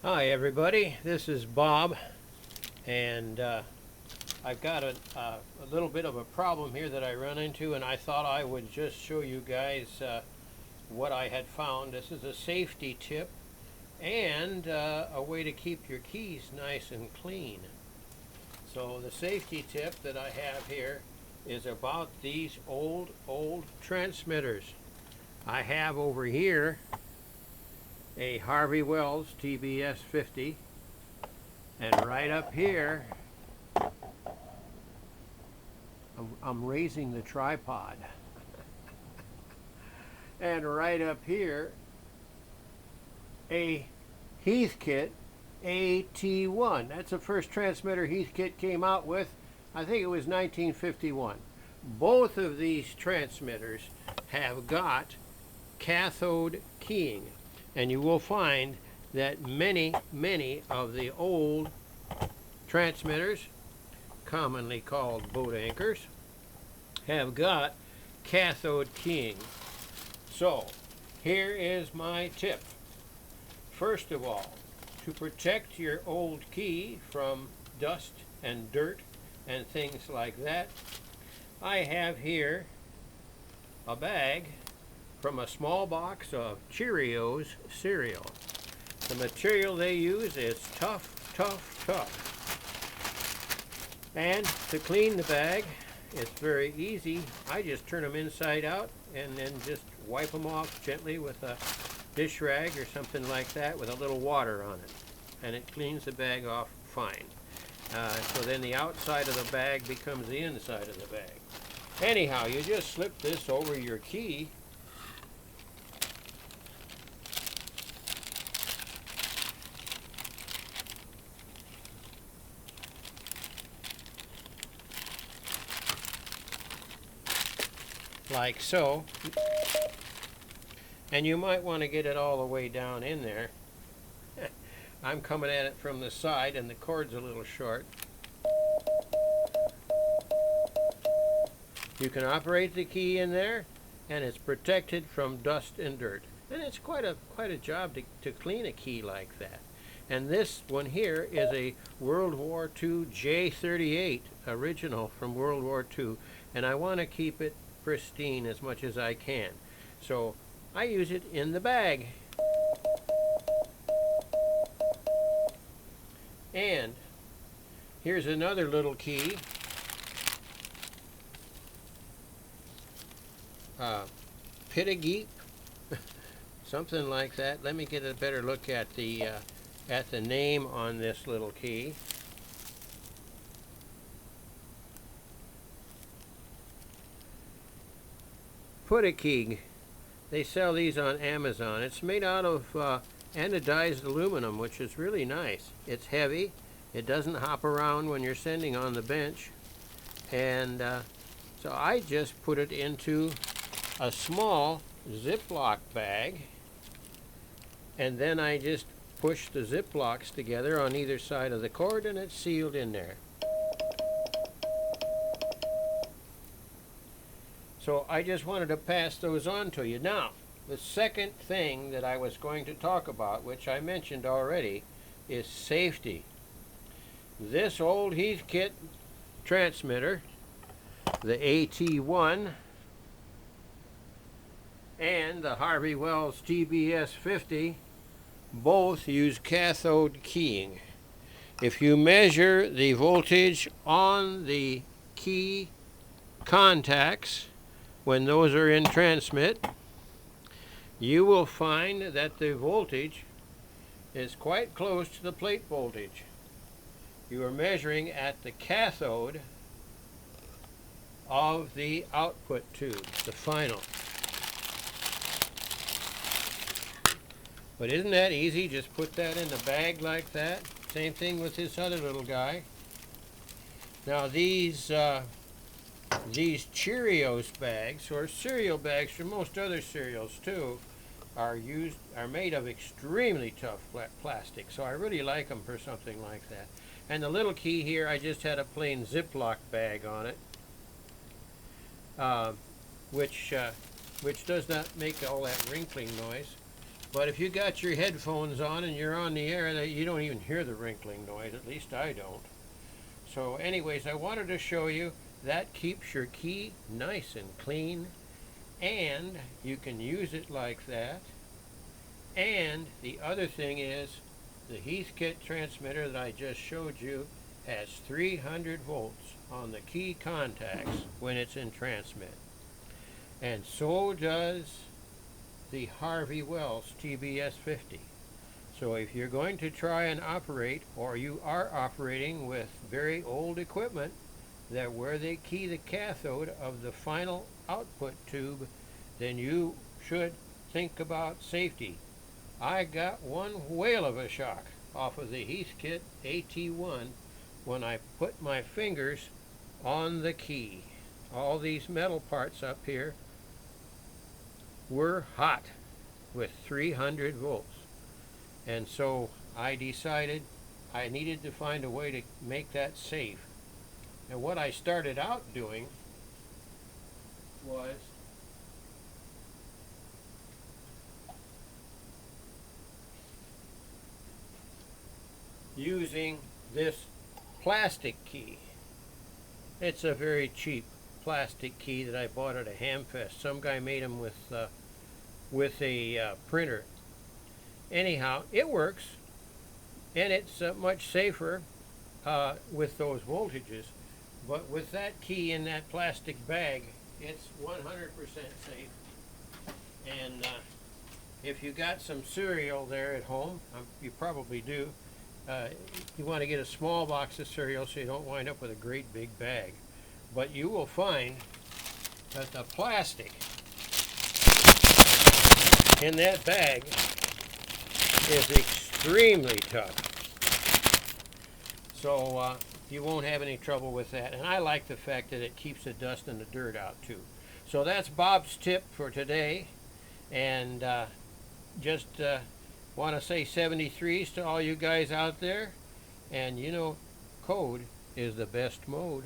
Hi everybody, this is Bob, and I've got a little bit of a problem here that I run into, and I thought I would just show you guys what I had found. This is a safety tip and a way to keep your keys nice and clean. So the safety tip that I have here is about these old transmitters. I have over here a Harvey Wells TBS 50, and right up here, I'm raising the tripod, and right up here a Heathkit AT-1. That's the first transmitter Heathkit came out with. I think it was 1951. Both of these transmitters have got cathode keying, and you will find that many of the old transmitters, commonly called boat anchors, have got cathode keying. So here is my tip. First of all, to protect your old key from dust and dirt and things like that, I have here a bag from a small box of Cheerios cereal. The material they use is tough. And to clean the bag, it's very easy. I just turn them inside out and then just wipe them off gently with a dish rag or something like that with a little water on it. And it cleans the bag off fine. So then the outside of the bag becomes the inside of the bag. Anyhow, you just slip this over your key like so, and you might want to get it all the way down in there. I'm coming at it from the side and the cord's a little short. You can operate the key in there, and it's protected from dust and dirt, and it's quite a job to clean a key like that. And this one here is a World War II J38 original from World War II, and I want to keep it pristine as much as I can. So I use it in the bag. And here's another little key. Pitageek, something like that. Let me get a better look at the name on this little key. Pitageek. They sell these on Amazon. It's made out of anodized aluminum, which is really nice. It's heavy. It doesn't hop around when you're sending on the bench. And so I just put it into a small Ziploc bag, and then I just push the Ziplocs together on either side of the cord, and it's sealed in there. So I just wanted to pass those on to you. Now, the second thing that I was going to talk about, which I mentioned already, is safety. This old Heathkit transmitter, the AT-1, and the Harvey Wells TBS 50, both use cathode keying. If you measure the voltage on the key contacts when those are in transmit, you will find that the voltage is quite close to the plate voltage. You are measuring at the cathode of the output tube, the final. But isn't that easy? Just put that in the bag like that. Same thing with this other little guy. Now these Cheerios bags, or cereal bags for most other cereals too, are made of extremely tough plastic. So I really like them for something like that. And the little key here, I just had a plain Ziploc bag on it, which does not make all that wrinkling noise. But if you got your headphones on and you're on the air, you don't even hear the wrinkling noise. At least I don't. So anyways, I wanted to show you that keeps your key nice and clean, and you can use it like that. And the other thing is, the Heathkit transmitter that I just showed you has 300 volts on the key contacts when it's in transmit. And so does the Harvey Wells TBS 50. So if you're going to try and operate, or you are operating with very old equipment that where they key the cathode of the final output tube, then you should think about safety. I got one whale of a shock off of the Heathkit AT-1 when I put my fingers on the key. All these metal parts up here were hot with 300 volts. And so I decided I needed to find a way to make that safe. And what I started out doing was using this plastic key. It's a very cheap plastic key that I bought at a Hamfest. Some guy made them with a printer. Anyhow, it works, and it's much safer with those voltages. But with that key in that plastic bag, it's 100% safe. And if you got some cereal there at home, you probably do, you want to get a small box of cereal so you don't wind up with a great big bag. But you will find that the plastic in that bag is extremely tough. So you won't have any trouble with that. And I like the fact that it keeps the dust and the dirt out too. So that's Bob's tip for today. And just want to say 73s to all you guys out there. And you know, code is the best mode.